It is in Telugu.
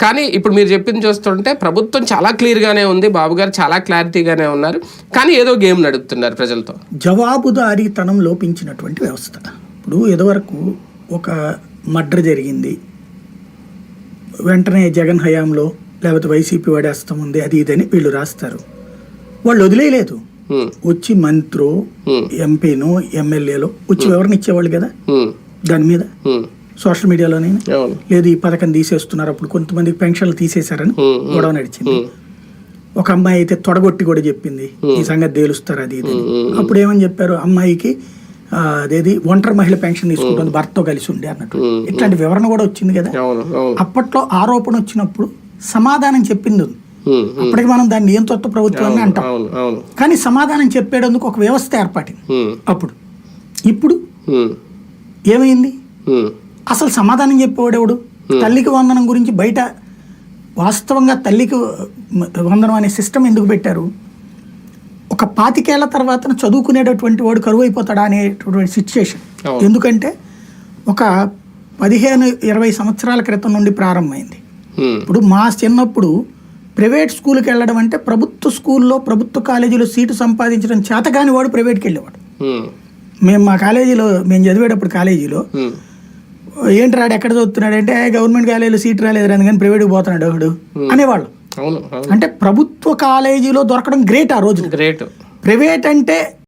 కానీ ఇప్పుడు మీరు చెప్పింది చూస్తుంటే ప్రభుత్వం చాలా క్లియర్గానే ఉంది, బాబు గారు చాలా క్లారిటీగానే ఉన్నారు, కానీ ఏదో గేమ్ నడుపుతున్నారు ప్రజలతో. జవాబుదారీతనం లోపించినటువంటి వ్యవస్థ. ఇప్పుడు ఇదివరకు ఒక మర్డర్ జరిగింది, వెంటనే జగన్ హయాంలో లేకపోతే వైసీపీ వాడేస్తాం ఉంది అది ఇదని వీళ్ళు రాస్తారు. వాళ్ళు వదిలేయలేదు, వచ్చి మంత్రో ఎంపీనో ఎమ్మెల్యేలో వచ్చి వివరణ ఇచ్చేవాళ్ళు కదా దాని మీద. సోషల్ మీడియాలోనే లేదు ఈ పథకం తీసేస్తున్నారు, అప్పుడు కొంతమందికి పెన్షన్లు తీసేశారని గొడవ నడిచింది. ఒక అమ్మాయి అయితే తొడగొట్టి కూడా చెప్పింది ఈ సంగతి తేలుస్తారు అది ఇది. అప్పుడు ఏమని చెప్పారు, అమ్మాయికి అదేది ఒంటరి మహిళ పెన్షన్ తీసుకుంటుంది భర్తతో కలిసి ఉండే అన్నట్టు. ఇట్లాంటి వివరణ కూడా వచ్చింది కదా. అప్పట్లో ఆరోపణ వచ్చినప్పుడు సమాధానం చెప్పింది, అప్పటికి మనం దాన్ని నియంతృత్వ ప్రభుత్వాన్ని అంటాం, కానీ సమాధానం చెప్పేందుకు ఒక వ్యవస్థ ఏర్పడింది అప్పుడు. ఇప్పుడు ఏమైంది, అసలు సమాధానం చెప్పేవాడెవడు? తల్లికి వందనం గురించి బయట వాస్తవంగా తల్లికి వందనం అనే సిస్టమ్ ఎందుకు పెట్టారు? ఒక 25 ఏళ్ల తర్వాత చదువుకునేటటువంటి వాడు కరువు అయిపోతాడా అనేటటువంటి సిచ్యుయేషన్. ఎందుకంటే ఒక 15-20 సంవత్సరాల క్రితం నుండి ప్రారంభమైంది. ఇప్పుడు మా చిన్నప్పుడు ప్రైవేట్ స్కూల్కి వెళ్ళడం అంటే ప్రభుత్వ స్కూల్లో ప్రభుత్వ కాలేజీలో సీటు సంపాదించడం చేతగాని వాడు ప్రైవేట్కి వెళ్ళేవాడు. మేము మా కాలేజీలో మేము చదివేటప్పుడు కాలేజీలో ఏంటి రాడు ఎక్కడ చదువుతున్నాడు అంటే గవర్నమెంట్ కాలేజీలో సీట్ రాలేదు అందుకని ప్రైవేట్కి పోతున్నాడు వాడు అనేవాళ్ళు. అంటే ప్రభుత్వ కాలేజీలో దొరకడం గ్రేట్ ఆ రోజు. గ్రేట్. ప్రైవేట్ అంటే